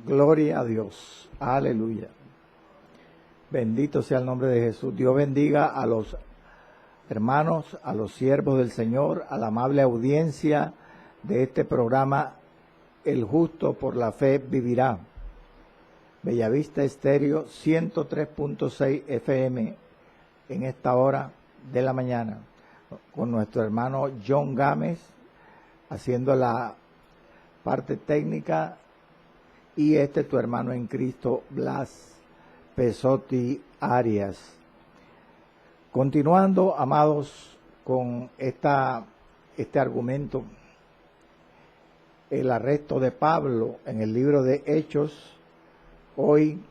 Gloria a Dios. Aleluya. Bendito sea el nombre de Jesús. Dios bendiga a los hermanos, a los siervos del Señor, a la amable audiencia de este programa, El Justo por la Fe Vivirá. Bellavista Estéreo 103.6 FM en esta hora de la mañana, con nuestro hermano John Gámez haciendo la parte técnica, y tu hermano en Cristo, Blas Pesotti Arias. Continuando, amados, con este argumento, el arresto de Pablo en el libro de Hechos. Hoy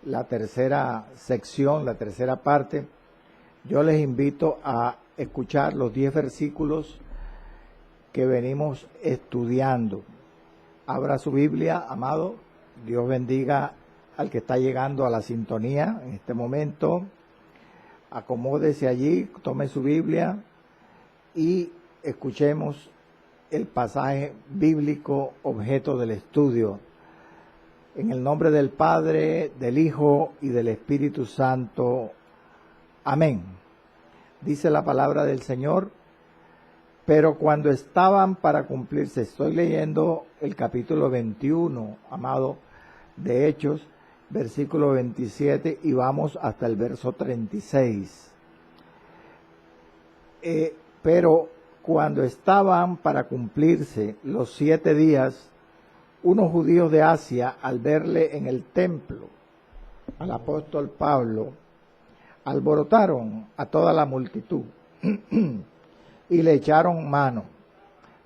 la tercera sección, la tercera parte. Yo les invito a escuchar los 10 versículos que venimos estudiando. Abra su Biblia, amado. Dios bendiga al que está llegando a la sintonía en este momento. Acomódese allí, tome su Biblia y escuchemos el pasaje bíblico objeto del estudio. En el nombre del Padre, del Hijo y del Espíritu Santo. Amén. Dice la palabra del Señor: pero cuando estaban para cumplirse, estoy leyendo el capítulo 21, amado, de Hechos, versículo 27, y vamos hasta el verso 36. Pero cuando estaban para cumplirse los 7 días, unos judíos de Asia, al verle en el templo, al apóstol Pablo, alborotaron a toda la multitud y le echaron mano,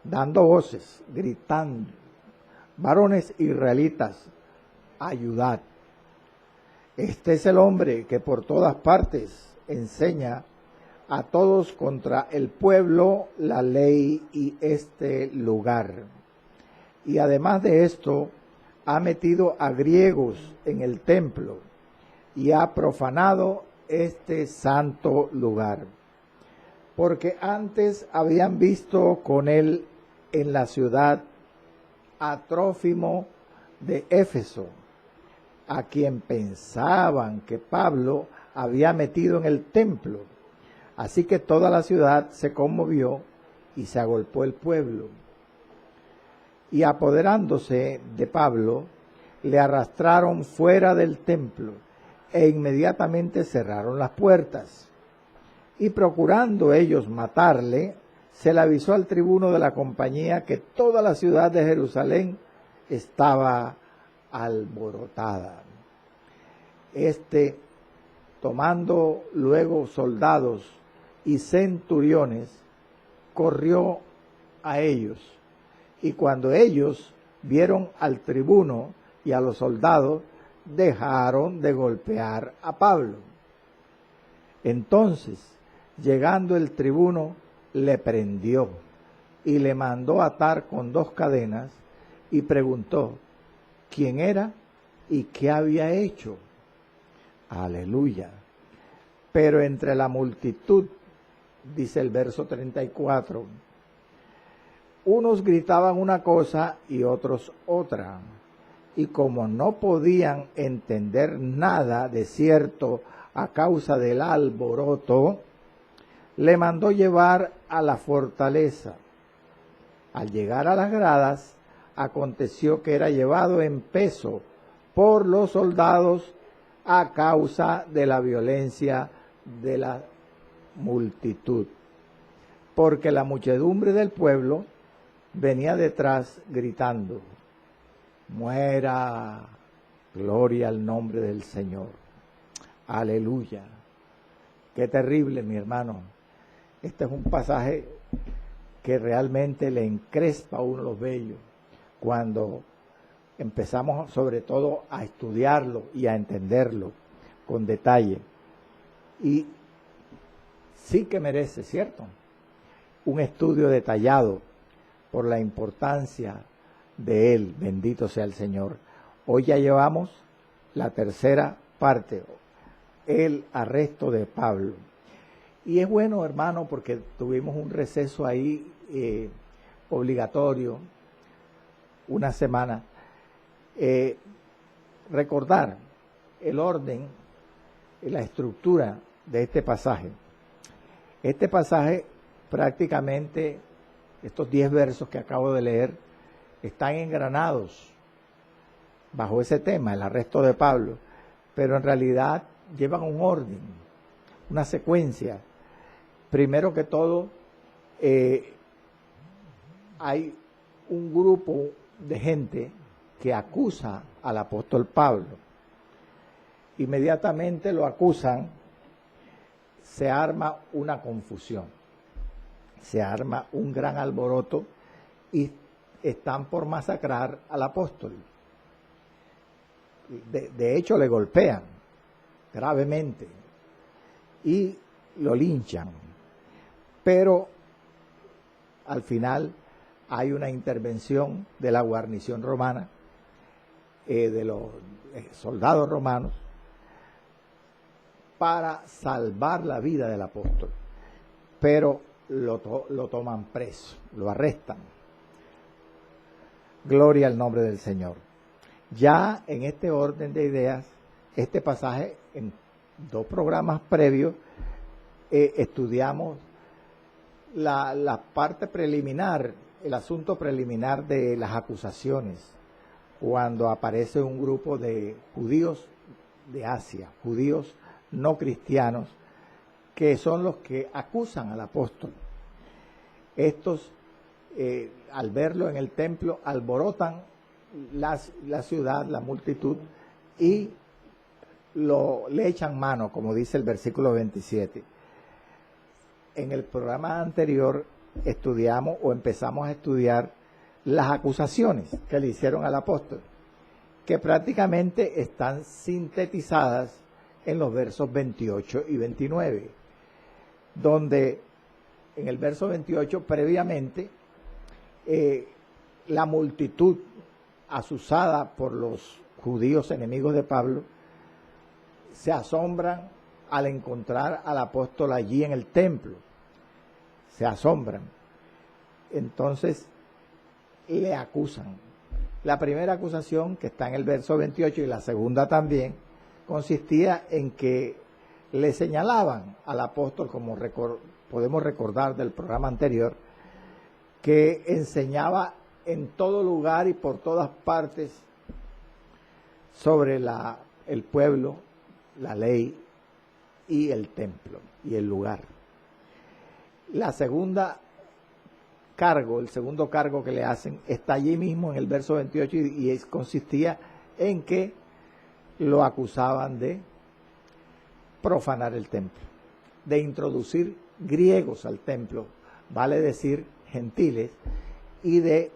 dando voces, gritando: varones israelitas, ayudad. Este es el hombre que por todas partes enseña a todos contra el pueblo la ley y este lugar. Y además de esto, ha metido a griegos en el templo y ha profanado este santo lugar. Porque antes habían visto con él en la ciudad a Trófimo de Éfeso, a quien pensaban que Pablo había metido en el templo. Así que toda la ciudad se conmovió y se agolpó el pueblo. Y apoderándose de Pablo, le arrastraron fuera del templo e inmediatamente cerraron las puertas. Y procurando ellos matarle, se le avisó al tribuno de la compañía que toda la ciudad de Jerusalén estaba alborotada. Tomando luego soldados y centuriones, corrió a ellos. Y cuando ellos vieron al tribuno y a los soldados, dejaron de golpear a Pablo. Entonces, llegando el tribuno, le prendió y le mandó atar con 2 cadenas y preguntó quién era y qué había hecho. Aleluya. Pero entre la multitud, dice el verso 34, unos gritaban una cosa y otros otra. Y como no podían entender nada de cierto a causa del alboroto, le mandó llevar a la fortaleza. Al llegar a las gradas, aconteció que era llevado en peso por los soldados a causa de la violencia de la multitud, porque la muchedumbre del pueblo venía detrás gritando: muera, gloria al nombre del Señor. Aleluya. Qué terrible, mi hermano. Este es un pasaje que realmente le encrespa a uno los vellos cuando empezamos sobre todo a estudiarlo y a entenderlo con detalle. Y sí que merece, ¿cierto?, un estudio detallado por la importancia de él. Bendito sea el Señor. Hoy ya llevamos la tercera parte, el arresto de Pablo. Y es bueno, hermano, porque tuvimos un receso ahí obligatorio, una semana. recordar el orden y la estructura de este pasaje. Este pasaje prácticamente, estos 10 versos que acabo de leer, están engranados bajo ese tema, el arresto de Pablo, pero en realidad llevan un orden, una secuencia. Primero que todo, hay un grupo de gente que acusa al apóstol Pablo. Inmediatamente lo acusan, se arma una confusión, se arma un gran alboroto y están por masacrar al apóstol. De hecho, le golpean gravemente y lo linchan. Pero al final hay una intervención de la guarnición romana, de los soldados romanos, para salvar la vida del apóstol. Pero lo toman preso, lo arrestan. Gloria al nombre del Señor. Ya en este orden de ideas, este pasaje, en 2 programas previos, estudiamos la parte preliminar, el asunto preliminar de las acusaciones, cuando aparece un grupo de judíos de Asia, judíos no cristianos, que son los que acusan al apóstol. Estos, al verlo en el templo, alborotan la ciudad, la multitud, y le echan mano, como dice el versículo 27. En el programa anterior estudiamos o empezamos a estudiar las acusaciones que le hicieron al apóstol, que prácticamente están sintetizadas en los versos 28 y 29, donde en el verso 28 previamente la multitud asusada por los judíos enemigos de Pablo se asombran al encontrar al apóstol allí en el templo, se asombran. Entonces le acusan. La primera acusación, que está en el verso 28, y la segunda también, consistía en que le señalaban al apóstol, como podemos recordar del programa anterior, que enseñaba en todo lugar y por todas partes sobre el pueblo, la ley y el templo y el lugar. El segundo cargo que le hacen está allí mismo en el verso 28 y consistía en que lo acusaban de profanar el templo, de introducir griegos al templo, vale decir gentiles, y de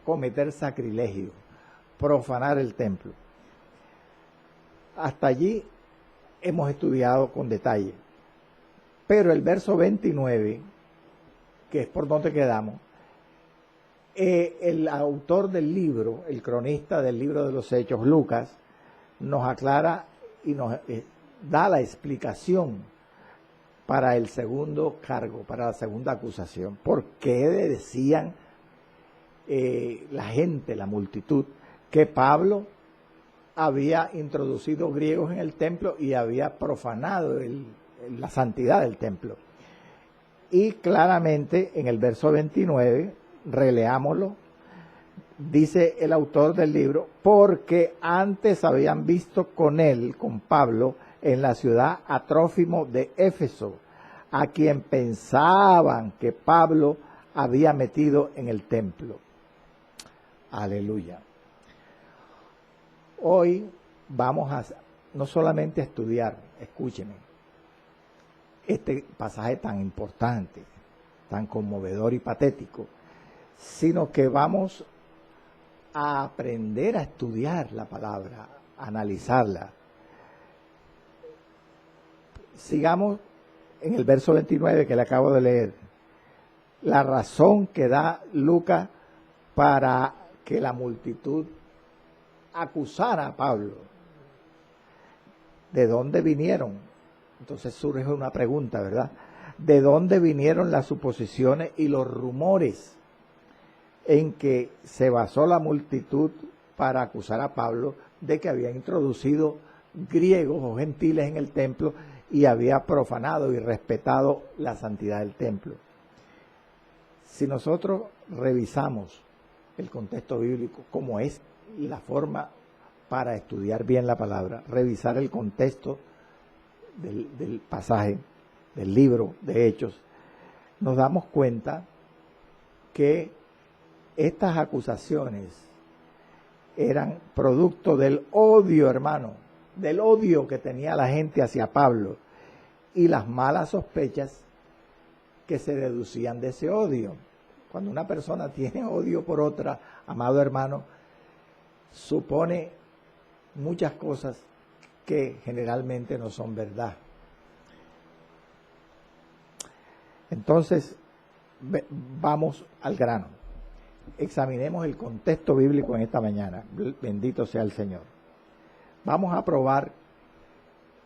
cometer sacrilegio, profanar el templo. Hasta allí hemos estudiado con detalle. Pero el verso 29, que es por donde quedamos, el autor del libro, el cronista del libro de los Hechos, Lucas, nos aclara y nos da la explicación para el segundo cargo, para la segunda acusación. ¿Por qué decían la gente, la multitud, que Pablo había introducido griegos en el templo y había profanado la santidad del templo? Y claramente en el verso 29, releámoslo, dice el autor del libro: porque antes habían visto con Pablo, en la ciudad a Trófimo de Éfeso, a quien pensaban que Pablo había metido en el templo. Aleluya. Hoy vamos no solamente a estudiar, escúcheme, este pasaje tan importante, tan conmovedor y patético, sino que vamos a aprender a estudiar la palabra, a analizarla. Sigamos en el verso 29 que le acabo de leer. La razón que da Lucas para que la multitud acusara a Pablo. ¿De dónde vinieron? Entonces surge una pregunta, ¿verdad? ¿De dónde vinieron las suposiciones y los rumores en que se basó la multitud para acusar a Pablo de que había introducido griegos o gentiles en el templo y había profanado y respetado la santidad del templo. Si nosotros revisamos el contexto bíblico, como es la forma para estudiar bien la palabra, revisar el contexto del pasaje, del libro de Hechos, nos damos cuenta que estas acusaciones eran producto del odio, hermano, del odio que tenía la gente hacia Pablo y las malas sospechas que se deducían de ese odio. Cuando una persona tiene odio por otra, amado hermano, supone muchas cosas que generalmente no son verdad. Entonces, vamos al grano. Examinemos el contexto bíblico en esta mañana. Bendito sea el Señor. Vamos a probar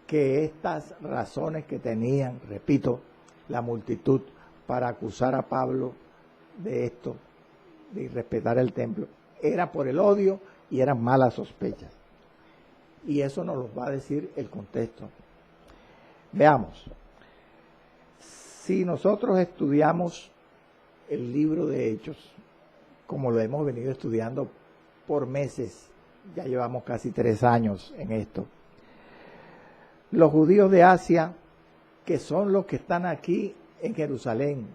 que estas razones que tenían, repito, la multitud para acusar a Pablo de esto, de irrespetar el templo, era por el odio y eran malas sospechas. Y eso nos lo va a decir el contexto. Veamos. Si nosotros estudiamos el libro de Hechos, como lo hemos venido estudiando por meses, ya llevamos casi 3 años en esto, los judíos de Asia, que son los que están aquí en Jerusalén,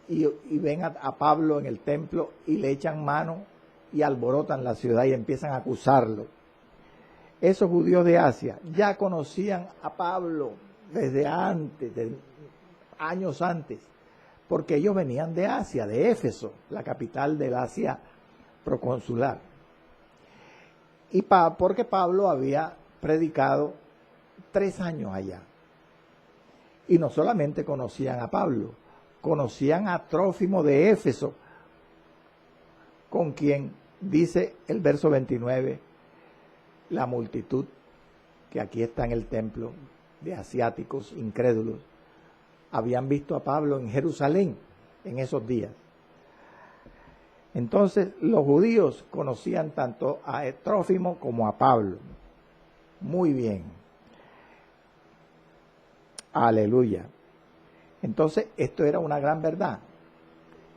y ven a Pablo en el templo y le echan mano y alborotan la ciudad y empiezan a acusarlo. Esos judíos de Asia ya conocían a Pablo desde antes, años antes, porque ellos venían de Asia, de Éfeso, la capital del Asia proconsular. Y porque Pablo había predicado 3 años allá. Y no solamente conocían a Pablo, conocían a Trófimo de Éfeso, con quien dice el verso 29, la multitud que aquí está en el templo de asiáticos incrédulos, habían visto a Pablo en Jerusalén en esos días. Entonces los judíos conocían tanto a Trófimo como a Pablo. Muy bien. Aleluya. Entonces esto era una gran verdad.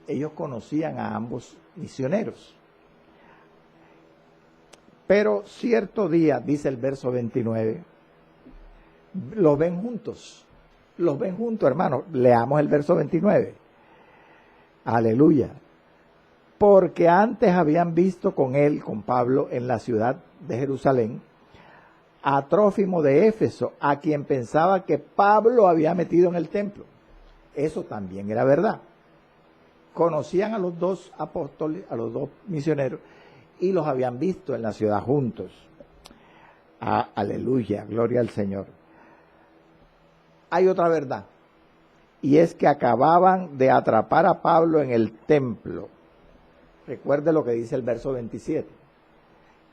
Ellos conocían a ambos misioneros. Pero cierto día, dice el verso 29, los ven juntos. Los ven juntos, hermanos. Leamos el verso 29. Aleluya. Porque antes habían visto con él, con Pablo, en la ciudad de Jerusalén, a Trófimo de Éfeso, a quien pensaba que Pablo había metido en el templo. Eso también era verdad. Conocían a los 2 apóstoles, a los 2 misioneros, y los habían visto en la ciudad juntos. Aleluya, gloria al Señor. Hay otra verdad, y es que acababan de atrapar a Pablo en el templo. Recuerde lo que dice el verso 27,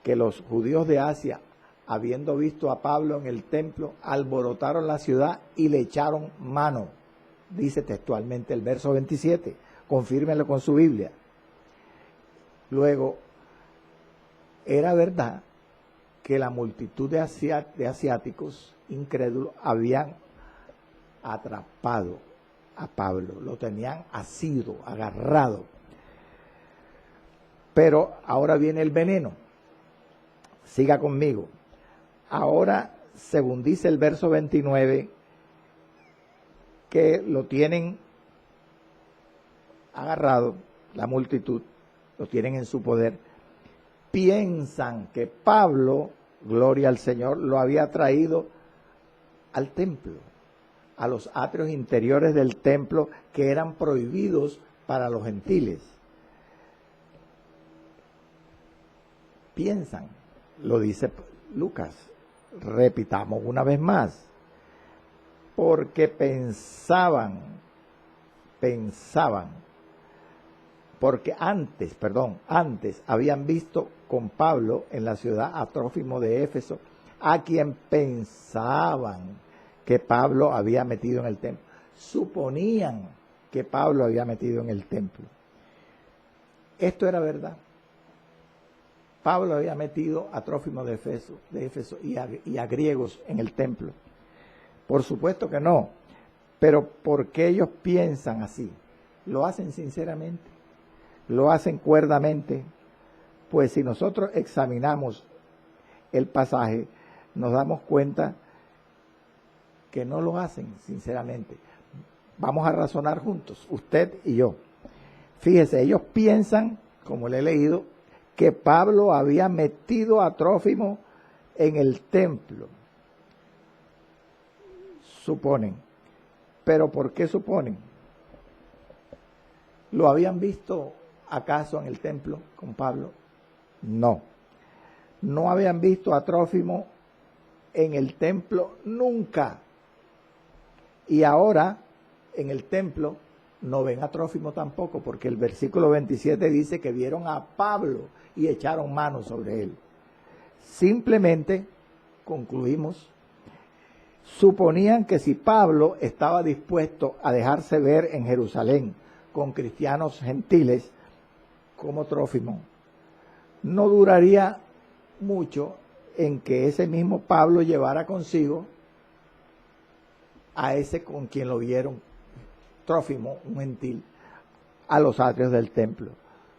que los judíos de Asia, habiendo visto a Pablo en el templo, alborotaron la ciudad y le echaron mano. Dice textualmente el verso 27, confírmelo con su Biblia. Luego, era verdad que la multitud de asiáticos incrédulos habían atrapado a Pablo, lo tenían asido, agarrado. Pero ahora viene el veneno. Siga conmigo. Ahora, según dice el verso 29, que lo tienen agarrado, la multitud, lo tienen en su poder, piensan que Pablo, gloria al Señor, lo había traído al templo, a los atrios interiores del templo que eran prohibidos para los gentiles. Piensan, lo dice Lucas, repitamos una vez más, porque pensaban, porque antes habían visto con Pablo en la ciudad a Trófimo de Éfeso, a quien pensaban que Pablo había metido en el templo. Suponían que Pablo había metido en el templo. Esto era verdad. Pablo había metido a Trófimo de Éfeso y a griegos en el templo. Por supuesto que no, pero ¿por qué ellos piensan así? ¿Lo hacen sinceramente? ¿Lo hacen cuerdamente? Pues si nosotros examinamos el pasaje, nos damos cuenta que no lo hacen sinceramente. Vamos a razonar juntos, usted y yo. Fíjese, ellos piensan, como le he leído, que Pablo había metido a Trófimo en el templo. Suponen. ¿Pero por qué suponen? ¿Lo habían visto acaso en el templo con Pablo? No. No habían visto a Trófimo en el templo nunca. Y ahora, en el templo, no ven a Trófimo tampoco, porque el versículo 27 dice que vieron a Pablo y echaron mano sobre él. Simplemente, concluimos, suponían que si Pablo estaba dispuesto a dejarse ver en Jerusalén con cristianos gentiles como Trófimo, no duraría mucho en que ese mismo Pablo llevara consigo a ese con quien lo vieron, Trófimo, un gentil, a los atrios del templo.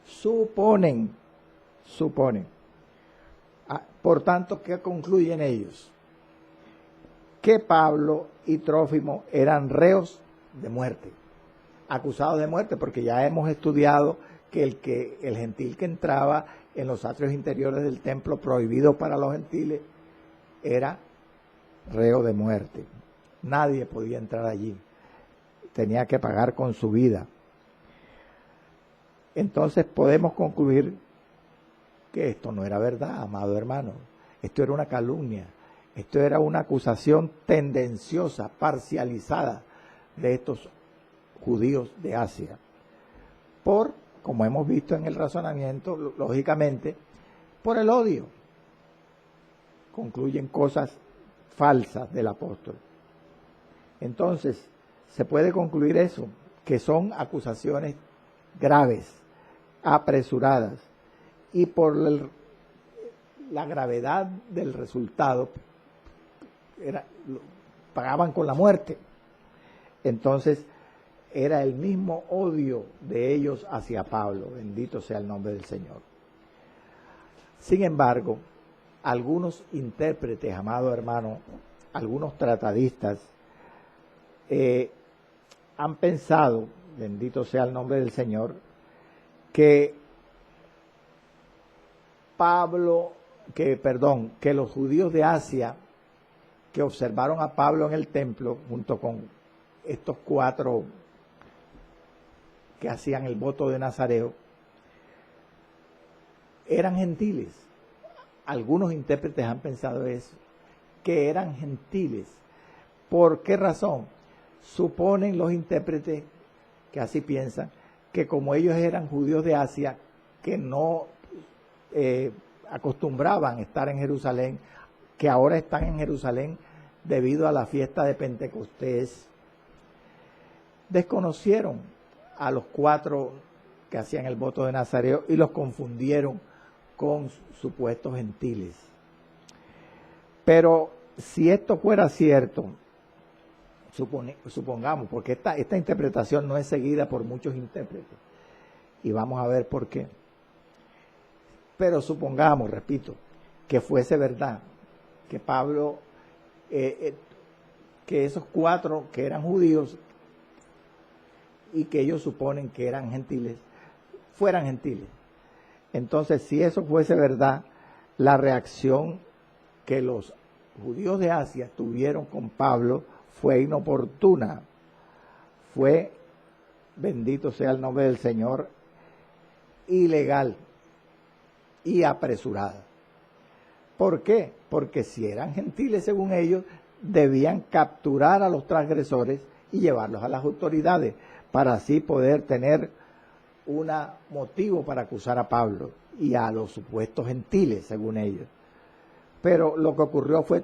Suponen. Por tanto, ¿qué concluyen ellos? Que Pablo y Trófimo eran reos de muerte, acusados de muerte, porque ya hemos estudiado que el gentil que entraba en los atrios interiores del templo, prohibido para los gentiles, era reo de muerte. Nadie podía entrar allí. Tenía que pagar con su vida. Entonces podemos concluir que esto no era verdad, amado hermano. Esto era una calumnia. Esto era una acusación tendenciosa, parcializada de estos judíos de Asia. Como hemos visto en el razonamiento, lógicamente, por el odio. Concluyen cosas falsas del apóstol. Entonces, se puede concluir eso, que son acusaciones graves, apresuradas, y por la gravedad del resultado, pagaban con la muerte. Entonces, era el mismo odio de ellos hacia Pablo, bendito sea el nombre del Señor. Sin embargo, algunos intérpretes, amado hermano, algunos tratadistas, han pensado, bendito sea el nombre del Señor, que que los judíos de Asia que observaron a Pablo en el templo, junto con estos 4 que hacían el voto de Nazareo, eran gentiles. Algunos intérpretes han pensado eso, que eran gentiles. ¿Por qué razón? Suponen los intérpretes que así piensan, que como ellos eran judíos de Asia, que no acostumbraban estar en Jerusalén, que ahora están en Jerusalén debido a la fiesta de Pentecostés, desconocieron a los 4 que hacían el voto de Nazareo y los confundieron con supuestos gentiles. Pero si esto fuera cierto, supongamos, porque esta interpretación no es seguida por muchos intérpretes, y vamos a ver por qué. Pero supongamos, repito, que fuese verdad, que Pablo, que esos 4 que eran judíos y que ellos suponen que eran gentiles, fueran gentiles. Entonces, si eso fuese verdad, la reacción que los judíos de Asia tuvieron con Pablo fue inoportuna, fue, bendito sea el nombre del Señor, ilegal y apresurada. ¿Por qué? Porque si eran gentiles según ellos, debían capturar a los transgresores y llevarlos a las autoridades, para así poder tener un motivo para acusar a Pablo y a los supuestos gentiles según ellos. Pero lo que ocurrió fue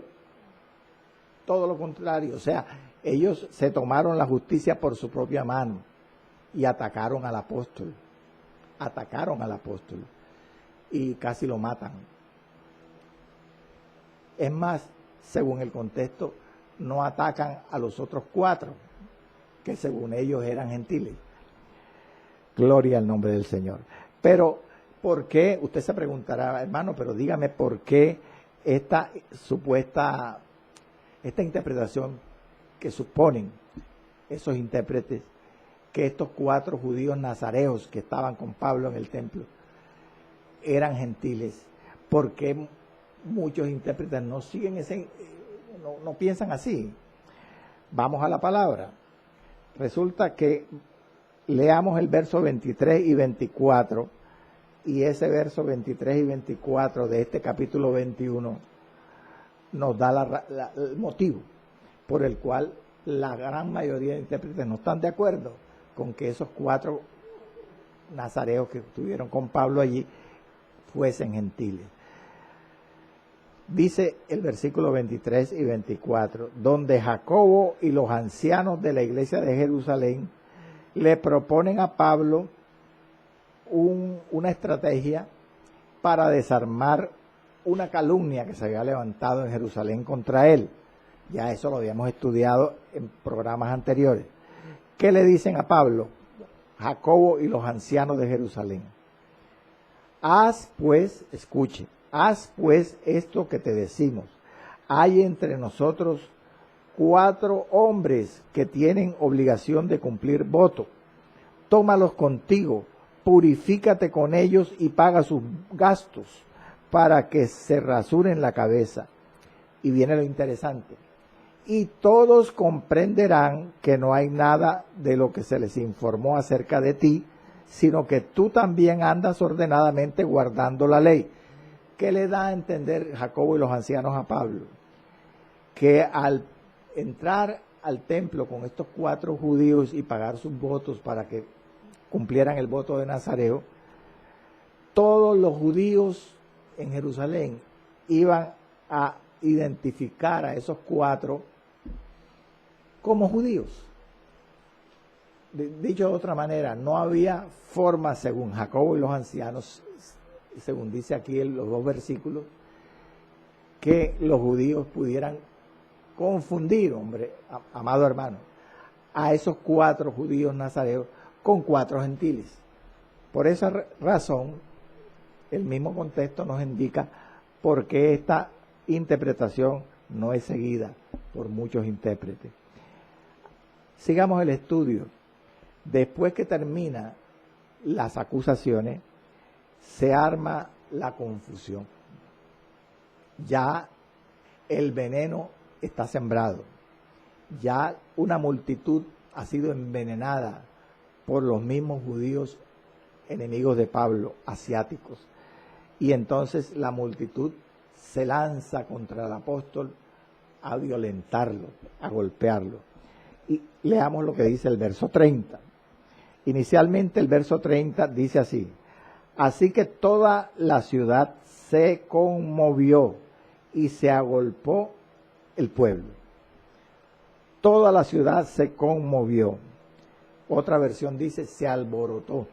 todo lo contrario, o sea, ellos se tomaron la justicia por su propia mano y atacaron al apóstol. y casi lo matan. Es más, según el contexto, no atacan a los otros 4, que según ellos eran gentiles. Gloria al nombre del Señor. Pero, ¿por qué? Usted se preguntará, hermano, pero dígame por qué esta interpretación que suponen esos intérpretes, que estos 4 judíos nazareos que estaban con Pablo en el templo eran gentiles. ¿Por qué muchos intérpretes no siguen no piensan así? Vamos a la palabra. Resulta que leamos el verso 23 y 24, y ese verso 23 y 24 de este capítulo 21 nos da el motivo por el cual la gran mayoría de intérpretes no están de acuerdo con que esos 4 nazareos que estuvieron con Pablo allí fuesen gentiles. Dice el versículo 23 y 24, donde Jacobo y los ancianos de la iglesia de Jerusalén le proponen a Pablo una estrategia para desarmar una calumnia que se había levantado en Jerusalén contra él. Ya eso lo habíamos estudiado en programas anteriores. ¿Qué le dicen a Pablo? Jacobo y los ancianos de Jerusalén. Haz pues esto que te decimos. Hay entre nosotros 4 hombres que tienen obligación de cumplir voto. Tómalos contigo, purifícate con ellos y paga sus gastos para que se rasuren la cabeza. Y viene lo interesante. Y todos comprenderán que no hay nada de lo que se les informó acerca de ti, sino que tú también andas ordenadamente guardando la ley. ¿Qué le da a entender Jacobo y los ancianos a Pablo? Que al entrar al templo con estos 4 judíos y pagar sus votos para que cumplieran el voto de Nazareo, todos los judíos en Jerusalén iban a identificar a esos 4 como judíos. Dicho de otra manera, no había forma, según Jacobo y los ancianos, según dice aquí en los 2 versículos, que los judíos pudieran confundir, hombre, amado hermano, a esos 4 judíos nazareos con 4 gentiles. Por esa razón, el mismo contexto nos indica por qué esta interpretación no es seguida por muchos intérpretes. Sigamos el estudio. Después que termina las acusaciones, se arma la confusión. Ya el veneno está sembrado. Ya una multitud ha sido envenenada por los mismos judíos enemigos de Pablo, asiáticos. Y entonces la multitud se lanza contra el apóstol a violentarlo, a golpearlo. Y leamos lo que dice el verso 30. Inicialmente el verso 30 dice así: así que toda la ciudad se conmovió y se agolpó el pueblo. Toda la ciudad se conmovió. Otra versión dice se alborotó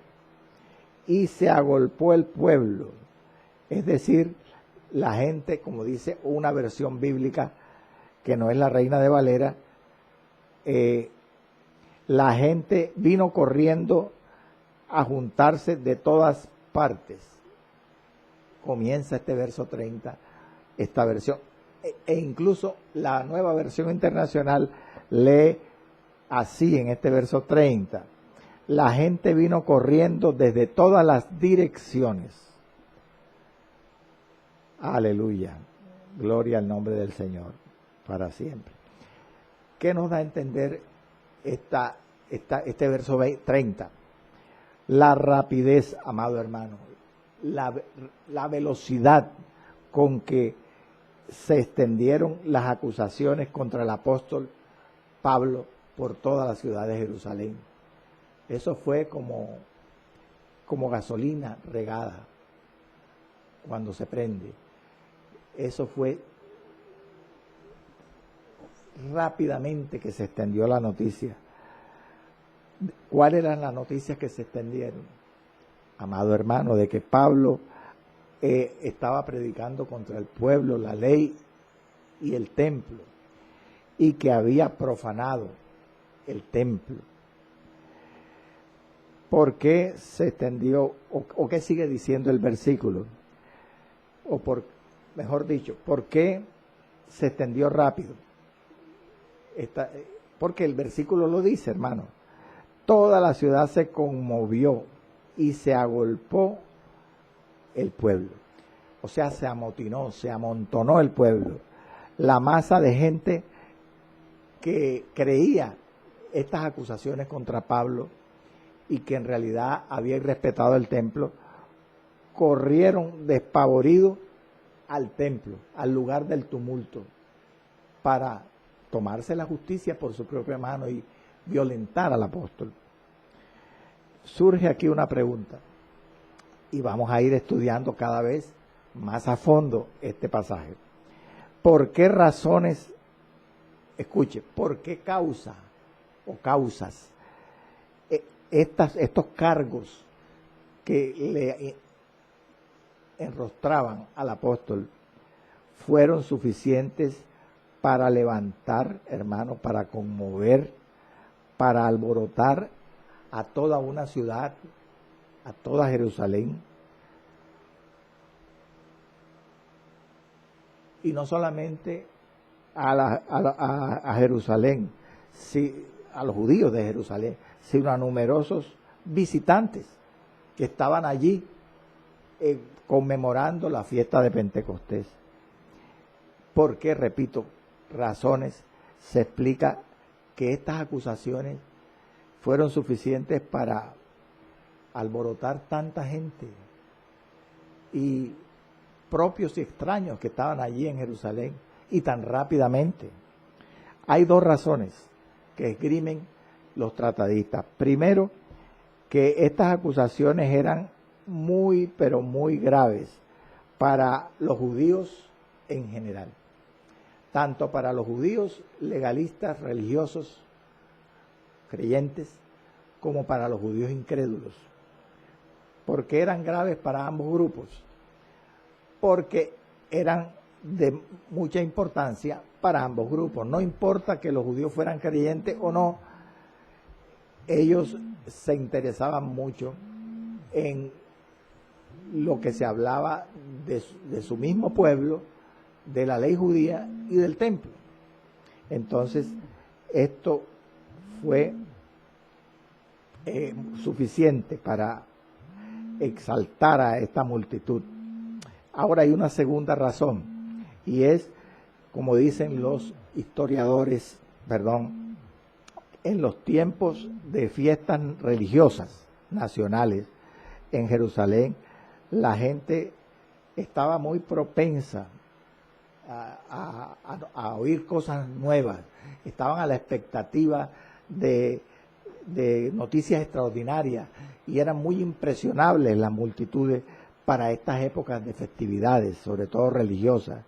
y se agolpó el pueblo. Es decir, la gente, como dice una versión bíblica que no es la Reina de Valera, la gente vino corriendo a juntarse de todas partes. Comienza este verso 30, esta versión. E incluso la Nueva Versión Internacional lee así en este verso 30. La gente vino corriendo desde todas las direcciones. Aleluya. Gloria al nombre del Señor para siempre. ¿Qué nos da a entender este verso 30? La rapidez, amado hermano, la velocidad con que se extendieron las acusaciones contra el apóstol Pablo por toda la ciudad de Jerusalén. Eso fue como gasolina regada cuando se prende. Eso fue rápidamente que se extendió la noticia. ¿Cuáles eran las noticias que se extendieron? Amado hermano, de que Pablo estaba predicando contra el pueblo, la ley y el templo, y que había profanado el templo. ¿Por qué se extendió, o qué sigue diciendo el versículo? Mejor dicho, ¿por qué se extendió rápido? Porque el versículo lo dice, hermano. Toda la ciudad se conmovió y se agolpó el pueblo. O sea, se amotinó, se amontonó el pueblo. La masa de gente que creía estas acusaciones contra Pablo y que en realidad había irrespetado el templo, corrieron despavoridos al templo, al lugar del tumulto, para tomarse la justicia por su propia mano y violentar al apóstol. Surge aquí una pregunta, y vamos a ir estudiando cada vez más a fondo este pasaje. ¿Por qué razones, escuche, por qué causa o causas estos cargos que le enrostraban al apóstol fueron suficientes para levantar, hermano, para conmover, para alborotar a toda una ciudad, a toda Jerusalén? Y no solamente a Jerusalén, a los judíos de Jerusalén, sino a numerosos visitantes que estaban allí conmemorando la fiesta de Pentecostés. ¿Por qué? Repito, razones. Se explica que estas acusaciones fueron suficientes para alborotar tanta gente y propios y extraños que estaban allí en Jerusalén, y tan rápidamente. Hay dos razones que esgrimen los tratadistas. Primero, que estas acusaciones eran muy, pero muy graves para los judíos en general, tanto para los judíos legalistas, religiosos, creyentes, como para los judíos incrédulos. ¿Por qué eran graves para ambos grupos? Porque eran de mucha importancia para ambos grupos. No importa que los judíos fueran creyentes o no, ellos se interesaban mucho en lo que se hablaba de su mismo pueblo, de la ley judía y del templo. Entonces, esto fue suficiente para exaltar a esta multitud. Ahora hay una segunda razón, y es, como dicen los historiadores, en los tiempos de fiestas religiosas nacionales en Jerusalén, la gente estaba muy propensa a oír cosas nuevas, estaban a la expectativa de noticias extraordinarias, y eran muy impresionables las multitudes para estas épocas de festividades, sobre todo religiosas.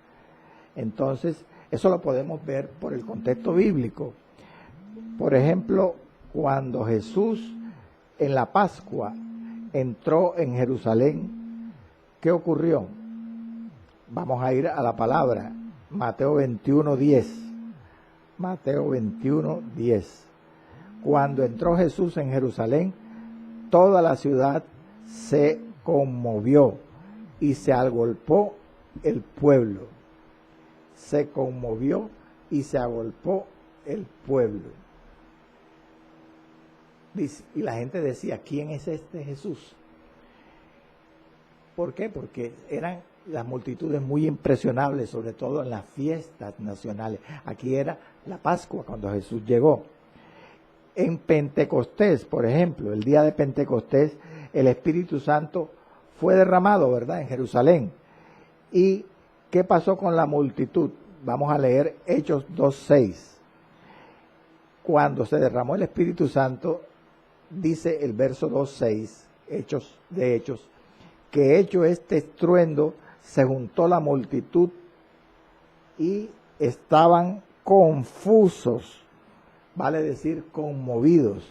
Entonces, eso lo podemos ver por el contexto bíblico. Por ejemplo, cuando Jesús en la Pascua entró en Jerusalén, ¿qué ocurrió? Vamos a ir a la palabra, Mateo 21:10. Mateo 21:10. Cuando entró Jesús en Jerusalén, toda la ciudad se conmovió y se agolpó el pueblo. Se conmovió y se agolpó el pueblo. Y la gente decía, ¿quién es este Jesús? ¿Por qué? Porque eran las multitudes muy impresionables, sobre todo en las fiestas nacionales. Aquí era la Pascua cuando Jesús llegó. En Pentecostés, por ejemplo, el día de Pentecostés, el Espíritu Santo fue derramado, ¿verdad?, en Jerusalén. ¿Y qué pasó con la multitud? Vamos a leer Hechos 2:6. Cuando se derramó el Espíritu Santo, dice el verso 2:6, Hechos, que hecho este estruendo, se juntó la multitud y estaban confusos, vale decir conmovidos,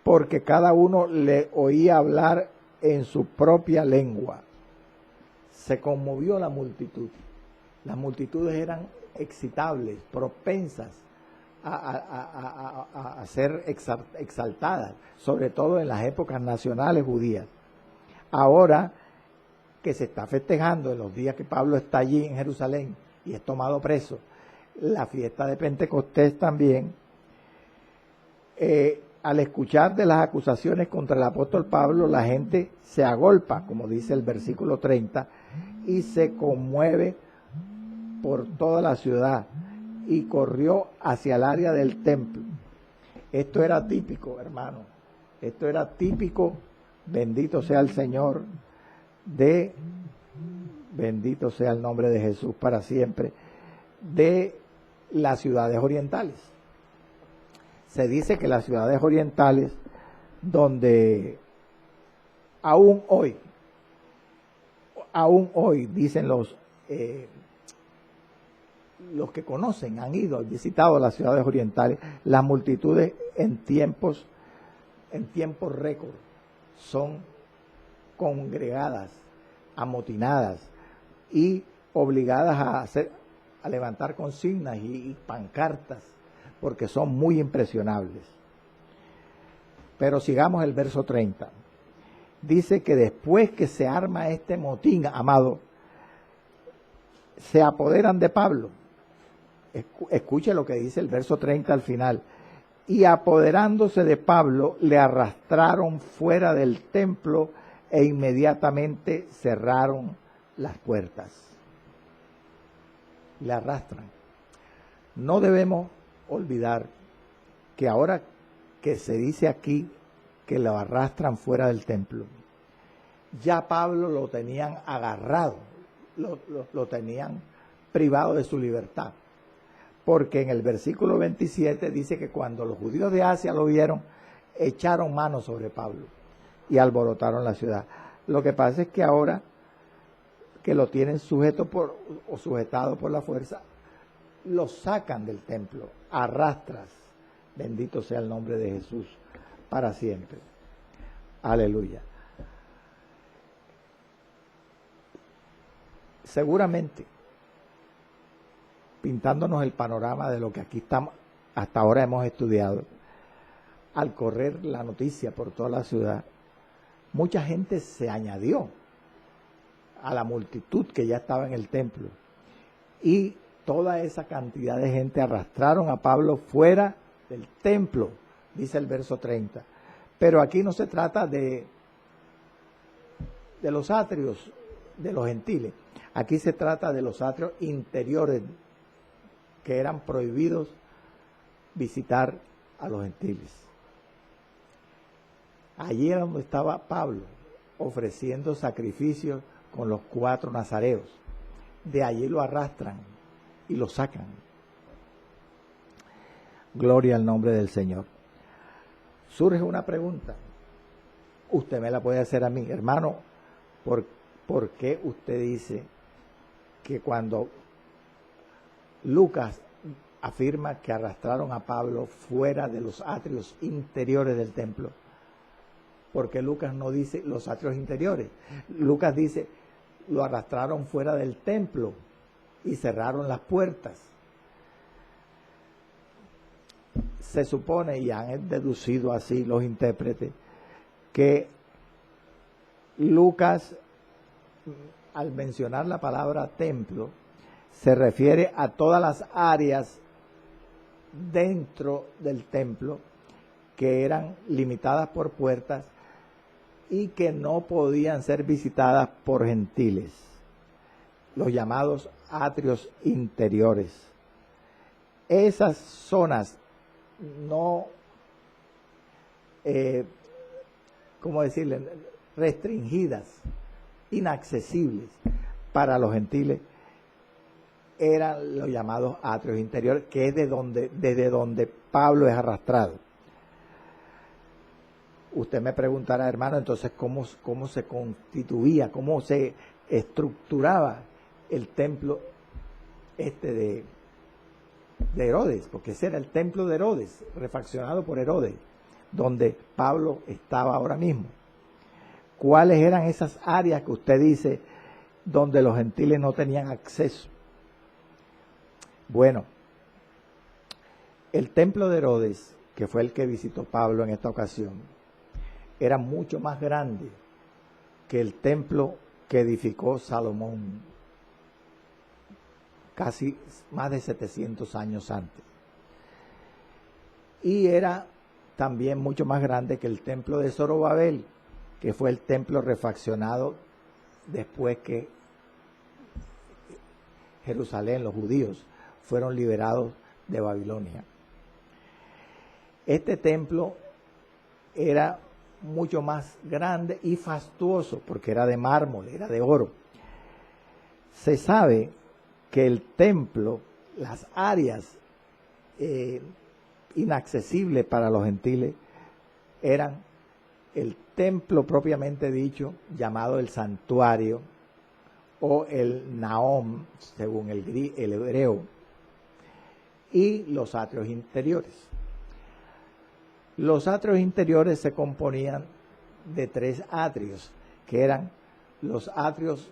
porque cada uno le oía hablar en su propia lengua. se conmovió la multitud. Las multitudes eran excitables, propensas a ser exaltadas, sobre todo en las épocas nacionales judías. Ahora que se está festejando en los días que Pablo está allí en Jerusalén y es tomado preso, la fiesta de Pentecostés también, al escuchar de las acusaciones contra el apóstol Pablo, la gente se agolpa, como dice el versículo 30, y se conmueve por toda la ciudad y corrió hacia el área del templo. Esto era típico, hermano, esto era típico, bendito sea el Señor, bendito sea el nombre de Jesús para siempre, de las ciudades orientales. Se dice que las ciudades orientales, donde aún hoy, dicen los que conocen, han ido, han visitado las ciudades orientales, las multitudes en tiempos récord son congregadas, amotinadas y obligadas a levantar consignas y pancartas, porque son muy impresionables. Pero sigamos el verso 30. Dice que después que se arma este motín, amado, se apoderan de Pablo. Escuche lo que dice el verso 30 al final. Y apoderándose de Pablo, le arrastraron fuera del templo e inmediatamente cerraron las puertas. Le arrastran. No debemos olvidar que ahora que se dice aquí que lo arrastran fuera del templo, ya Pablo lo tenían agarrado, lo tenían privado de su libertad, porque en el versículo 27 dice que cuando los judíos de Asia lo vieron, echaron mano sobre Pablo y alborotaron la ciudad. Lo que pasa es que ahora que lo tienen sujetado por la fuerza, lo sacan del templo, arrastras, bendito sea el nombre de Jesús, para siempre. Aleluya. Seguramente, pintándonos el panorama de lo que aquí estamos, hasta ahora hemos estudiado, al correr la noticia por toda la ciudad, mucha gente se añadió a la multitud que ya estaba en el templo, y toda esa cantidad de gente arrastraron a Pablo fuera del templo, dice el verso 30. Pero aquí no se trata de los atrios de los gentiles, aquí se trata de los atrios interiores que eran prohibidos visitar a los gentiles. Allí era donde estaba Pablo, ofreciendo sacrificios con los 4 nazareos. De allí lo arrastran y lo sacan. Gloria al nombre del Señor. Surge una pregunta. Usted me la puede hacer a mí, hermano. ¿Por qué usted dice que cuando Lucas afirma que arrastraron a Pablo fuera de los atrios interiores del templo? Porque Lucas no dice los atrios interiores. Lucas dice, lo arrastraron fuera del templo y cerraron las puertas. Se supone, y han deducido así los intérpretes, que Lucas, al mencionar la palabra templo, se refiere a todas las áreas dentro del templo que eran limitadas por puertas y que no podían ser visitadas por gentiles, los llamados atrios interiores. Esas zonas no, ¿cómo decirle?, restringidas, inaccesibles para los gentiles, eran los llamados atrios interiores, que es desde donde Pablo es arrastrado. Usted me preguntará, hermano, entonces, ¿cómo se constituía, cómo se estructuraba el templo de Herodes? Porque ese era el templo de Herodes, refaccionado por Herodes, donde Pablo estaba ahora mismo. ¿Cuáles eran esas áreas que usted dice donde los gentiles no tenían acceso. Bueno, el templo de Herodes, que fue el que visitó Pablo en esta ocasión, era mucho más grande que el templo que edificó Salomón casi más de 700 años antes. Y era también mucho más grande que el templo de Zorobabel, que fue el templo refaccionado después que Jerusalén, los judíos, fueron liberados de Babilonia. Este templo era mucho más grande y fastuoso porque era de mármol, era de oro. Se sabe que el templo, las áreas inaccesibles para los gentiles, eran el templo propiamente dicho, llamado el santuario, o el Naom, según el hebreo, y los atrios interiores. Los atrios interiores se componían de 3 atrios, que eran los atrios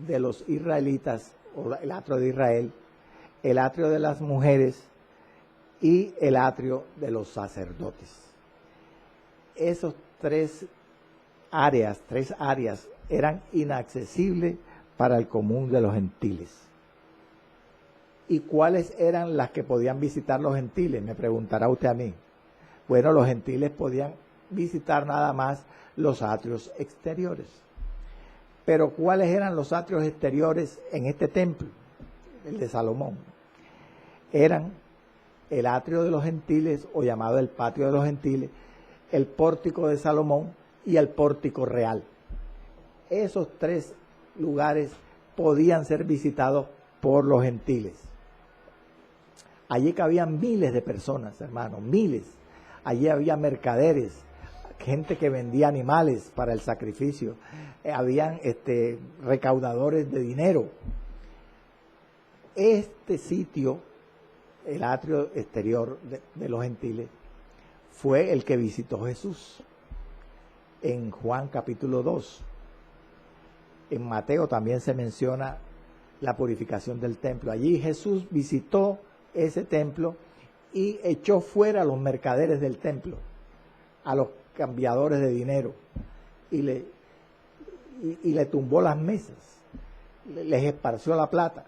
de los israelitas, o el atrio de Israel, el atrio de las mujeres y el atrio de los sacerdotes. Esos 3 áreas eran inaccesibles para el común de los gentiles. ¿Y cuáles eran las que podían visitar los gentiles? Me preguntará usted a mí. Bueno, los gentiles podían visitar nada más los atrios exteriores. Pero ¿cuáles eran los atrios exteriores en este templo? El de Salomón. Eran el atrio de los gentiles, o llamado el patio de los gentiles, el pórtico de Salomón y el pórtico real. Esos 3 lugares podían ser visitados por los gentiles. Allí cabían miles de personas, hermanos, miles. Allí había mercaderes, gente que vendía animales para el sacrificio. Habían recaudadores de dinero. Este sitio, el atrio exterior de los gentiles, fue el que visitó Jesús en Juan capítulo 2. En Mateo también se menciona la purificación del templo. Allí Jesús visitó ese templo y echó fuera a los mercaderes del templo, a los cambiadores de dinero, y le tumbó las mesas, les esparció la plata.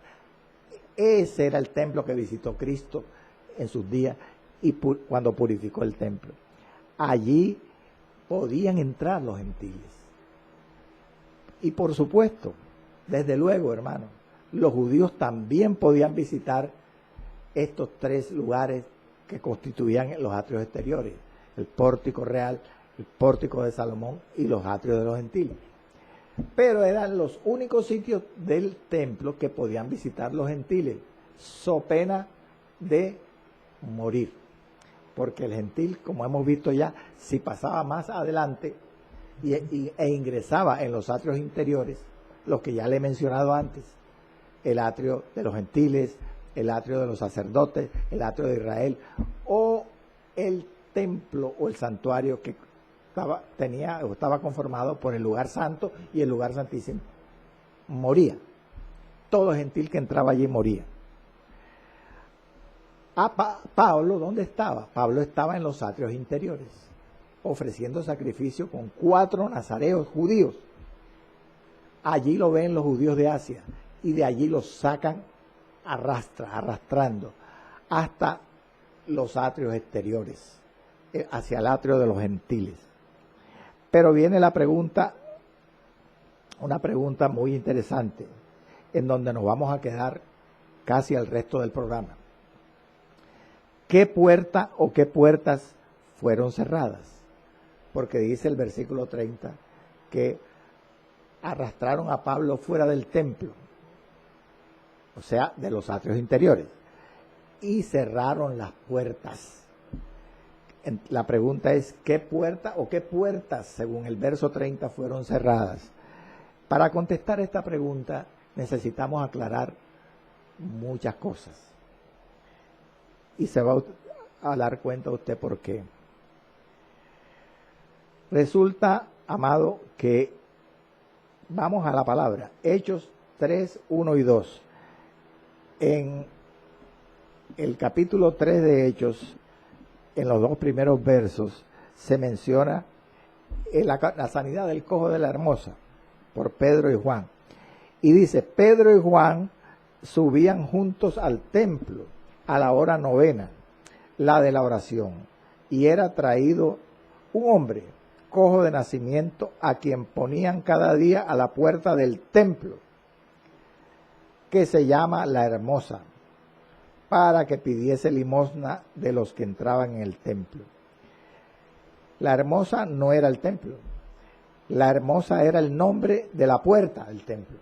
Ese era el templo que visitó Cristo en sus días y cuando purificó el templo. Allí podían entrar los gentiles. Y por supuesto, desde luego, hermanos, los judíos también podían visitar estos 3 lugares que constituían los atrios exteriores: el pórtico real, el pórtico de Salomón y los atrios de los gentiles. Pero eran los únicos sitios del templo que podían visitar los gentiles, so pena de morir. Porque el gentil, como hemos visto ya, si pasaba más adelante e ingresaba en los atrios interiores, los que ya le he mencionado antes, el atrio de los gentiles, el atrio de los sacerdotes, el atrio de Israel, o el templo o el santuario que estaba conformado por el lugar santo y el lugar santísimo, moría. Todo gentil que entraba allí moría. Pablo, ¿dónde estaba? Pablo estaba en los atrios interiores, ofreciendo sacrificio con 4 nazareos judíos. Allí lo ven los judíos de Asia y de allí los sacan arrastrando hasta los atrios exteriores, hacia el atrio de los gentiles. Pero viene la pregunta, una pregunta muy interesante, en donde nos vamos a quedar casi el resto del programa. ¿Qué puerta o qué puertas fueron cerradas? Porque dice el versículo 30 que arrastraron a Pablo fuera del templo, o sea, de los atrios interiores, y cerraron las puertas. La pregunta es, ¿qué puerta o qué puertas, según el verso 30, fueron cerradas? Para contestar esta pregunta necesitamos aclarar muchas cosas. Y se va a dar cuenta usted por qué. Resulta, amado, que vamos a la palabra. Hechos 3, 1 y 2. En el capítulo 3 de Hechos, en los 2 primeros versos, se menciona la sanidad del cojo de la Hermosa por Pedro y Juan. Y dice, Pedro y Juan subían juntos al templo a la hora 9, la de la oración, y era traído un hombre cojo de nacimiento, a quien ponían cada día a la puerta del templo, que se llama La Hermosa, para que pidiese limosna de los que entraban en el templo. La Hermosa no era el templo. La Hermosa era el nombre de la puerta del templo.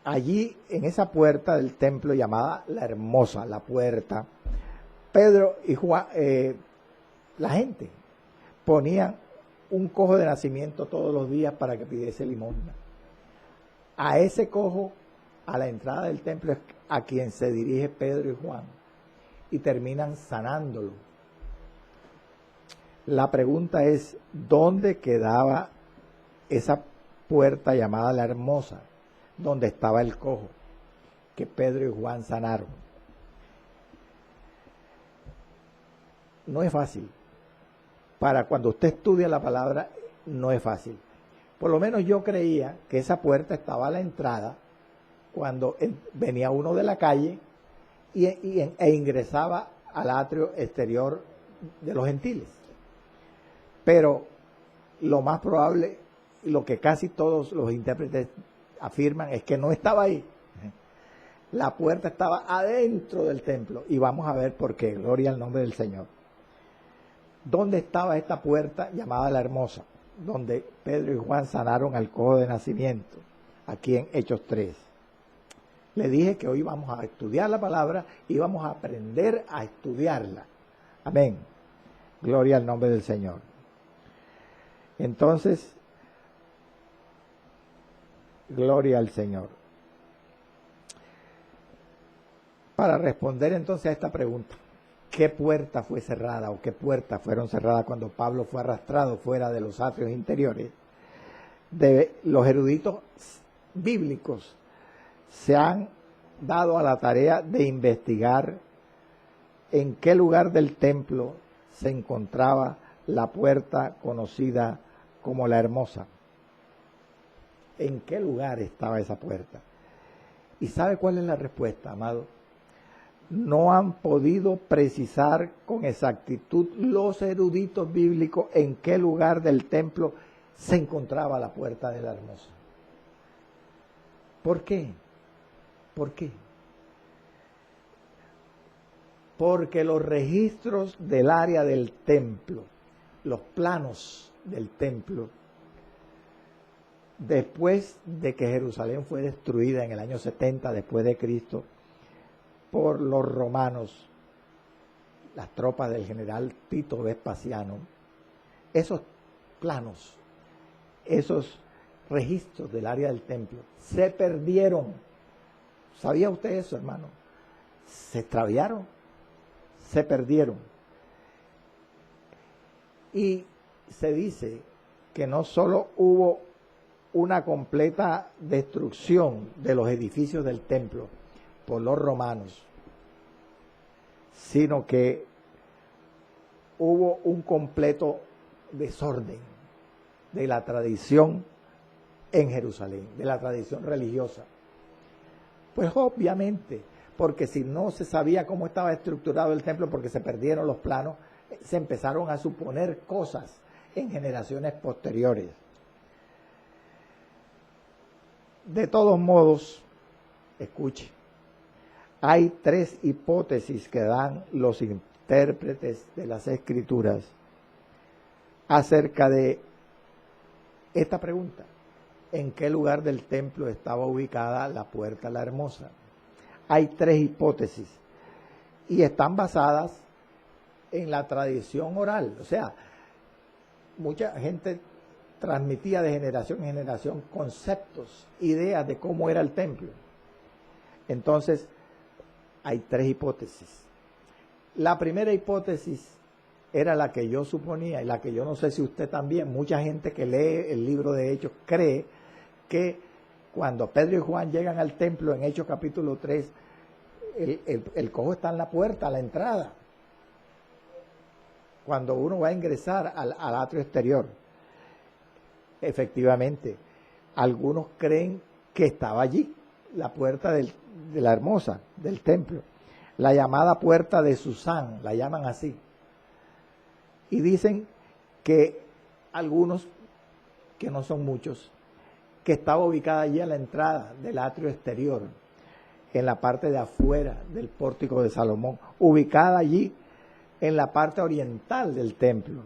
Allí, en esa puerta del templo llamada La Hermosa, la puerta, Pedro y Juan, la gente, ponían un cojo de nacimiento todos los días para que pidiese limosna. A ese cojo, a la entrada del templo, es a quien se dirige Pedro y Juan, y terminan sanándolo. La pregunta es, ¿dónde quedaba esa puerta llamada La Hermosa? Donde estaba el cojo que Pedro y Juan sanaron. No es fácil. Para cuando usted estudia la palabra, no es fácil. Por lo menos yo creía que esa puerta estaba a la entrada cuando venía uno de la calle e ingresaba al atrio exterior de los gentiles. Pero lo más probable, lo que casi todos los intérpretes afirman, es que no estaba ahí. La puerta estaba adentro del templo, y vamos a ver por qué. Gloria al nombre del Señor. ¿Dónde estaba esta puerta llamada La Hermosa? Donde Pedro y Juan sanaron al cojo de nacimiento, aquí en Hechos 3. Le dije que hoy vamos a estudiar la palabra y vamos a aprender a estudiarla. Amén. Gloria al nombre del Señor. Entonces, gloria al Señor. Para responder entonces a esta pregunta, ¿qué puerta fue cerrada o qué puertas fueron cerradas cuando Pablo fue arrastrado fuera de los atrios interiores? Los eruditos bíblicos se han dado a la tarea de investigar en qué lugar del templo se encontraba la puerta conocida como La Hermosa. ¿En qué lugar estaba esa puerta? ¿Y sabe cuál es la respuesta, amado? No han podido precisar con exactitud los eruditos bíblicos en qué lugar del templo se encontraba la puerta de La Hermosa. ¿Por qué? ¿Por qué? Porque los registros del área del templo, los planos del templo, después de que Jerusalén fue destruida en el año 70 después de Cristo por los romanos, las tropas del general Tito Vespasiano, esos planos, esos registros del área del templo se perdieron. ¿Sabía usted eso, hermano? Se extraviaron, se perdieron. Y se dice que no solo hubo una completa destrucción de los edificios del templo por los romanos, sino que hubo un completo desorden de la tradición en Jerusalén, de la tradición religiosa. Pues obviamente, porque si no se sabía cómo estaba estructurado el templo, porque se perdieron los planos, se empezaron a suponer cosas en generaciones posteriores. De todos modos, escuche, hay 3 hipótesis que dan los intérpretes de las Escrituras acerca de esta pregunta: ¿en qué lugar del templo estaba ubicada la puerta La Hermosa? Hay 3 hipótesis y están basadas en la tradición oral. O sea, mucha gente transmitía de generación en generación conceptos, ideas de cómo era el templo. Entonces, hay 3 hipótesis. La primera hipótesis era la que yo suponía, y la que yo no sé si usted también, mucha gente que lee el libro de Hechos cree que Cuando Pedro y Juan llegan al templo en Hechos capítulo 3, el cojo está en la puerta, a la entrada, cuando uno va a ingresar al atrio exterior. Efectivamente, algunos creen que estaba allí, la puerta de la hermosa, del templo, la llamada puerta de Susán, la llaman así. Y dicen que algunos, que no son muchos, que estaba ubicada allí a la entrada del atrio exterior, en la parte de afuera del pórtico de Salomón, ubicada allí en la parte oriental del templo.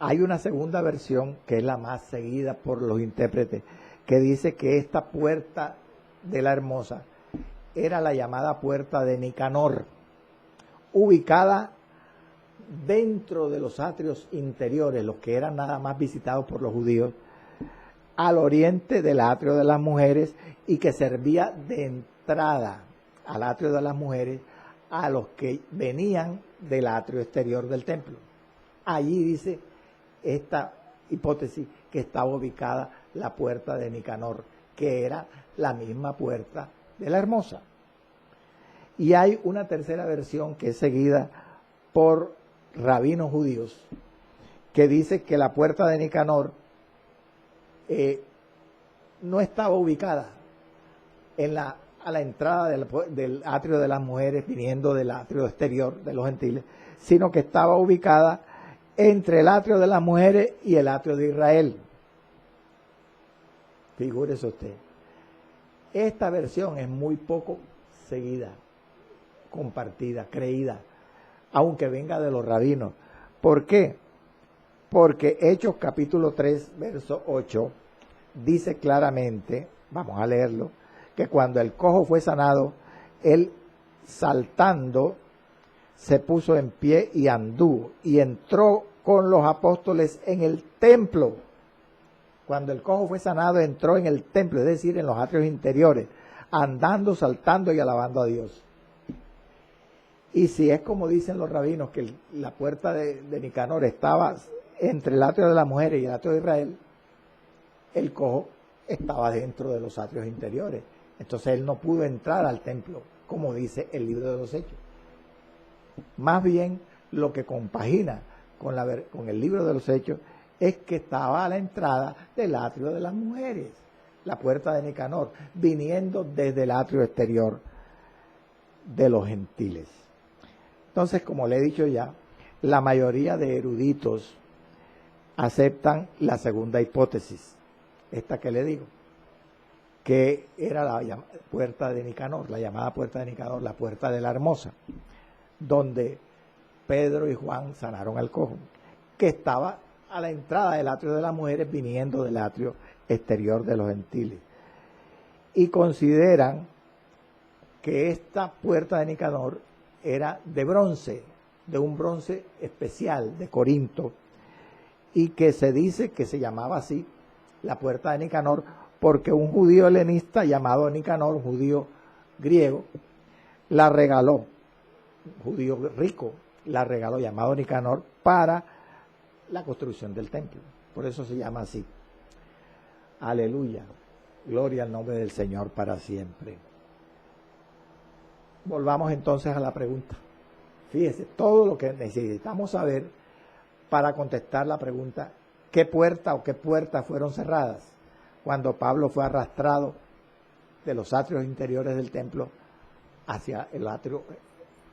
Hay una segunda versión, que es la más seguida por los intérpretes, que dice que esta puerta de la hermosa era la llamada puerta de Nicanor, ubicada dentro de los atrios interiores, los que eran nada más visitados por los judíos, al oriente del atrio de las mujeres, y que servía de entrada al atrio de las mujeres a los que venían del atrio exterior del templo. Allí dice esta hipótesis que estaba ubicada la puerta de Nicanor, que era la misma puerta de la hermosa. Y hay una tercera versión que es seguida por rabinos judíos, que dice que la puerta de Nicanor no estaba ubicada a la entrada del atrio de las mujeres, viniendo del atrio exterior de los gentiles, sino que estaba ubicada entre el atrio de las mujeres y el atrio de Israel. Figúrese usted. Esta versión es muy poco seguida, compartida, creída, aunque venga de los rabinos. ¿Por qué? Porque Hechos capítulo 3, verso 8, dice claramente, vamos a leerlo, que cuando el cojo fue sanado, él saltando se puso en pie y anduvo, y entró con los apóstoles en el templo. Cuando el cojo fue sanado, entró en el templo, es decir, en los atrios interiores, andando, saltando y alabando a Dios. Y si es como dicen los rabinos, que la puerta de Nicanor estaba entre el atrio de las mujeres y el atrio de Israel, el cojo estaba dentro de los atrios interiores. Entonces él no pudo entrar al templo, como dice el libro de los Hechos. Más bien, lo que compagina con el libro de los Hechos es que estaba a la entrada del atrio de las mujeres, la puerta de Nicanor, viniendo desde el atrio exterior de los gentiles. Entonces, como le he dicho ya, la mayoría de eruditos aceptan la segunda hipótesis, esta que le digo, que era la puerta de Nicanor, la llamada puerta de Nicanor, la puerta de la hermosa, donde Pedro y Juan sanaron al cojo, que estaba a la entrada del atrio de las mujeres, viniendo del atrio exterior de los gentiles. Y consideran que esta puerta de Nicanor era de bronce, de un bronce especial de Corinto, y que se dice que se llamaba así la puerta de Nicanor porque un judío helenista llamado Nicanor, un judío griego, la regaló, un judío rico, la regaló, llamado Nicanor, para la construcción del templo. Por eso se llama así. Aleluya. Gloria al nombre del Señor para siempre. Volvamos entonces a la pregunta. Fíjese, todo lo que necesitamos saber para contestar la pregunta, ¿qué puerta o qué puertas fueron cerradas cuando Pablo fue arrastrado de los atrios interiores del templo hacia el atrio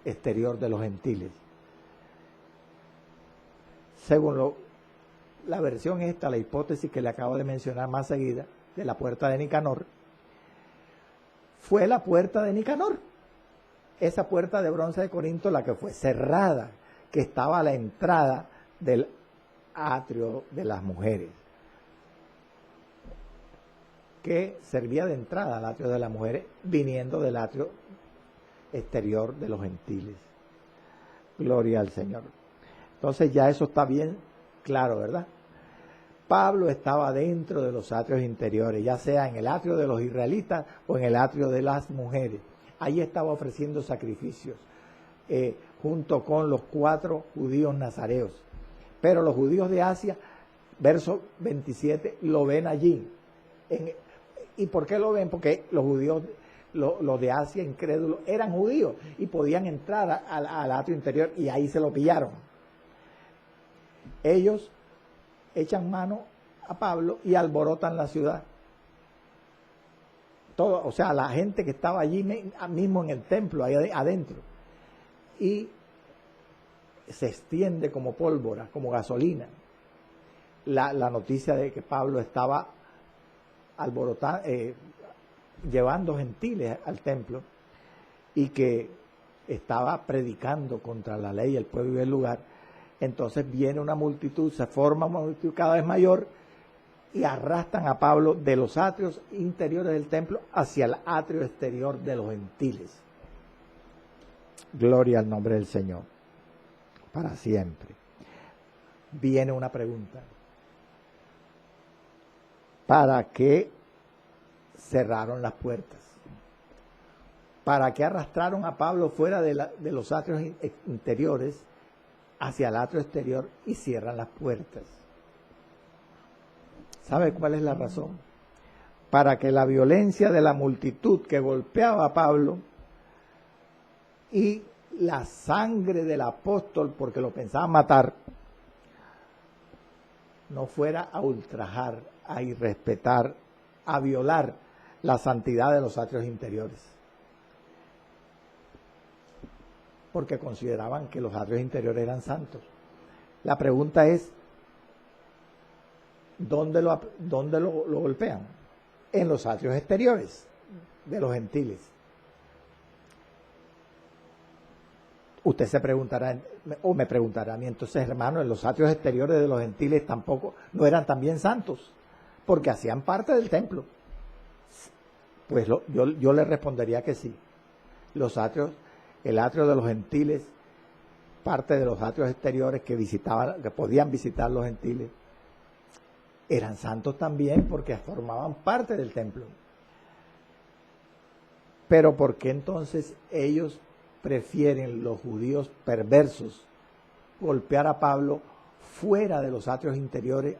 exterior de los gentiles? Según la versión esta, la hipótesis que le acabo de mencionar más seguida, de la puerta de Nicanor, fue la puerta de Nicanor, esa puerta de bronce de Corinto, la que fue cerrada, que estaba a la entrada del atrio de las mujeres, que servía de entrada al atrio de las mujeres, viniendo del atrio exterior de los gentiles. Gloria al Señor. Entonces ya eso está bien claro, ¿verdad? Pablo estaba dentro de los atrios interiores, ya sea en el atrio de los israelitas o en el atrio de las mujeres. Allí estaba ofreciendo sacrificios junto con los 4 judíos nazareos, Pero los judíos de Asia, verso 27, lo ven allí. ¿Y por qué lo ven? Porque los judíos, los de Asia incrédulos, eran judíos y podían entrar al atrio interior y ahí se lo pillaron. Ellos echan mano a Pablo y alborotan la ciudad. Todo, o sea, la gente que estaba allí mismo en el templo, ahí adentro. Y se extiende como pólvora, como gasolina, la noticia de que Pablo estaba alborotando, llevando gentiles al templo y que estaba predicando contra la ley, el pueblo y el lugar. Entonces viene una multitud, se forma una multitud cada vez mayor y arrastran a Pablo de los atrios interiores del templo hacia el atrio exterior de los gentiles. Gloria al nombre del Señor, para siempre. Viene una pregunta. ¿Para qué cerraron las puertas? ¿Para qué arrastraron a Pablo fuera de los atrios interiores hacia el atrio exterior y cierran las puertas? ¿Sabe cuál es la razón? Para que la violencia de la multitud que golpeaba a Pablo y la sangre del apóstol, porque lo pensaban matar, no fuera a ultrajar, a irrespetar, a violar la santidad de los atrios interiores. Porque consideraban que los atrios interiores eran santos. La pregunta es, ¿dónde lo golpean? En los atrios exteriores de los gentiles. Usted se preguntará, o me preguntará a mí, entonces, hermano, en los atrios exteriores de los gentiles tampoco, no eran también santos, porque hacían parte del templo. Pues yo le respondería que sí. Los atrios, el atrio de los gentiles, parte de los atrios exteriores que podían visitar los gentiles, eran santos también porque formaban parte del templo. Pero ¿por qué entonces ellos prefieren, los judíos perversos, golpear a Pablo fuera de los atrios interiores,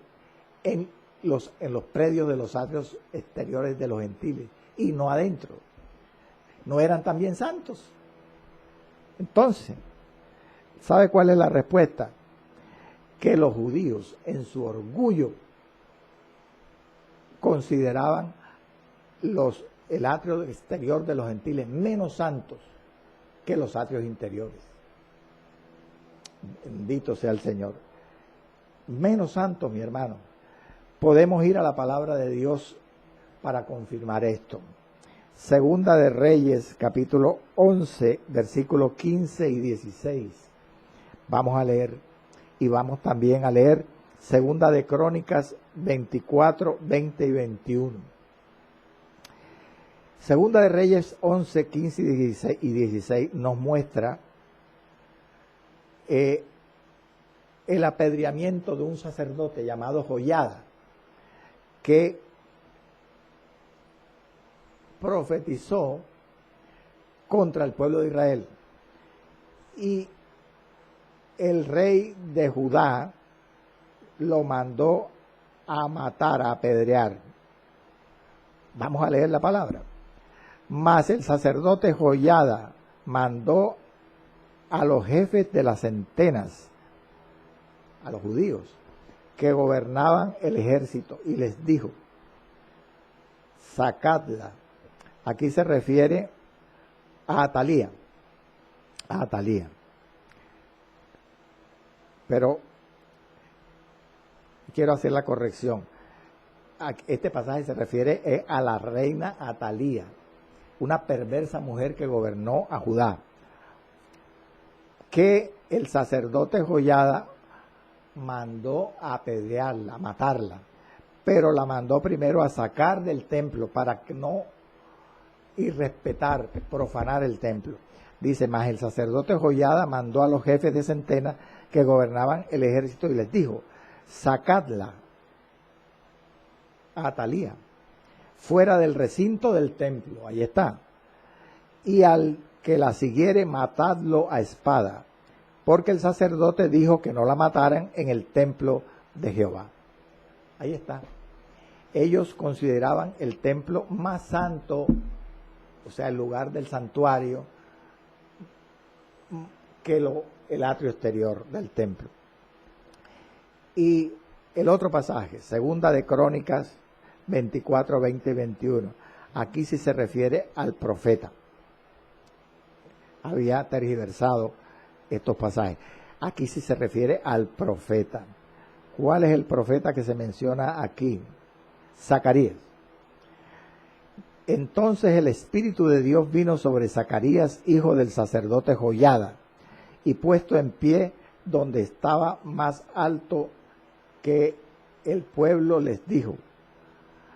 en los predios de los atrios exteriores de los gentiles, y no adentro? ¿No eran también santos? Entonces, ¿sabe cuál es la respuesta? Que los judíos, en su orgullo, consideraban el atrio exterior de los gentiles menos santos que los atrios interiores. Bendito sea el Señor. Menos santos, mi hermano. Podemos ir a la palabra de Dios para confirmar esto. Segunda de Reyes, capítulo 11, versículos 15 y 16. Vamos a leer, y vamos también a leer Segunda de Crónicas 24, 20 y 21. Segunda de Reyes 11, 15 y 16 nos muestra el apedreamiento de un sacerdote llamado Joiada, que profetizó contra el pueblo de Israel. Y el rey de Judá lo mandó a matar, a apedrear. Vamos a leer la palabra. Mas el sacerdote Joiada mandó a los jefes de las centenas, a los judíos, que gobernaban el ejército, y les dijo: sacadla. Aquí se refiere a Atalía. A Atalía. Pero quiero hacer la corrección. Este pasaje se refiere a la reina Atalía, una perversa mujer que gobernó a Judá, que el sacerdote Joiada mandó a apedrearla, a matarla, pero la mandó primero a sacar del templo para que no irrespetar, profanar el templo. Dice: mas el sacerdote Joiada mandó a los jefes de centenas que gobernaban el ejército y les dijo: sacadla, a Atalía, fuera del recinto del templo, ahí está, y al que la siguiere, matadlo a espada. porque el sacerdote dijo que no la mataran en el templo de Jehová. Ahí está. Ellos consideraban el templo más santo, o sea, el lugar del santuario, que el atrio exterior del templo. Y el otro pasaje, segunda de Crónicas 24, 20 y 21. Aquí sí se refiere al profeta. Había tergiversado estos pasajes. Aquí sí se refiere al profeta. ¿Cuál es el profeta que se menciona aquí? Zacarías. Entonces el Espíritu de Dios vino sobre Zacarías, hijo del sacerdote Joiada, y puesto en pie donde estaba más alto que el pueblo, les dijo: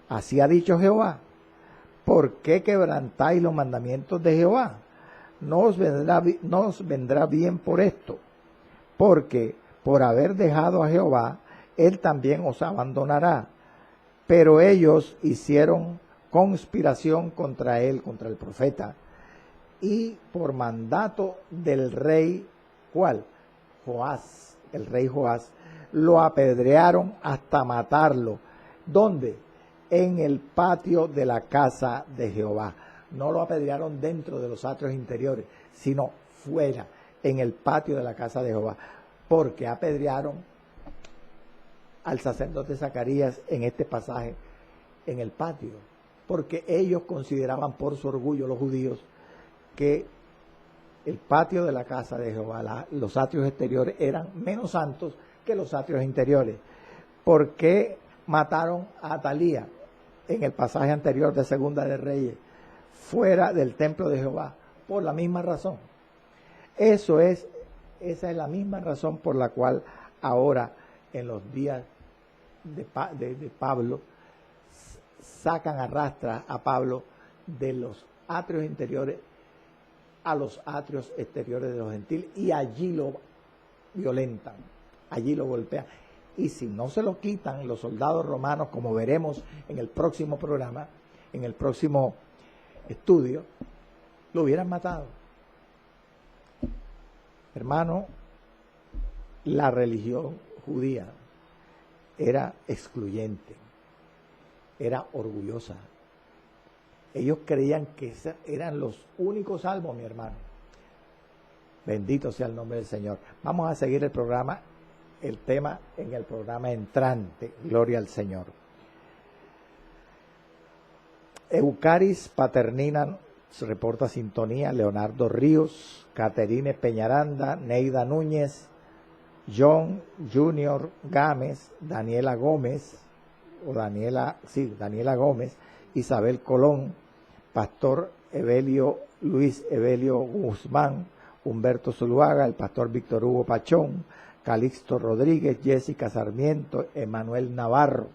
así ha dicho Jehová, ¿por qué quebrantáis los mandamientos de Jehová? No os vendrá bien por esto, porque por haber dejado a Jehová, él también os abandonará. Pero ellos hicieron conspiración contra él, contra el profeta, y por mandato del rey, ¿cuál? Joás, el rey Joás, lo apedrearon hasta matarlo. ¿Dónde? En el patio de la casa de Jehová. No lo apedrearon dentro de los atrios interiores, sino fuera, en el patio de la casa de Jehová. Porque apedrearon al sacerdote Zacarías en este pasaje, en el patio. Porque ellos consideraban por su orgullo, los judíos, que el patio de la casa de Jehová, los atrios exteriores, eran menos santos que los atrios interiores. ¿Por qué mataron a Atalía en el pasaje anterior de Segunda de Reyes, fuera del templo de Jehová? Por la misma razón. Esa es la misma razón por la cual ahora, en los días de Pablo, arrastran a Pablo de los atrios interiores a los atrios exteriores de los gentiles, y allí lo violentan, allí lo golpean. Y si no se lo quitan los soldados romanos, como veremos en el próximo programa, en el próximo estudio, lo hubieran matado. Hermano, la religión judía era excluyente, era orgullosa. Ellos creían que eran los únicos salvos, mi hermano. Bendito sea el nombre del Señor. Vamos a seguir el programa, el tema en el programa entrante. Gloria al Señor. Eucaris Paternina reporta sintonía. Leonardo Ríos, Caterine Peñaranda, Neida Núñez, John Junior Gámez, Daniela Gómez, Daniela Gómez, Isabel Colón, Pastor Luis Evelio Guzmán, Humberto Zuluaga, el Pastor Víctor Hugo Pachón, Calixto Rodríguez, Jessica Sarmiento, Emanuel Navarro.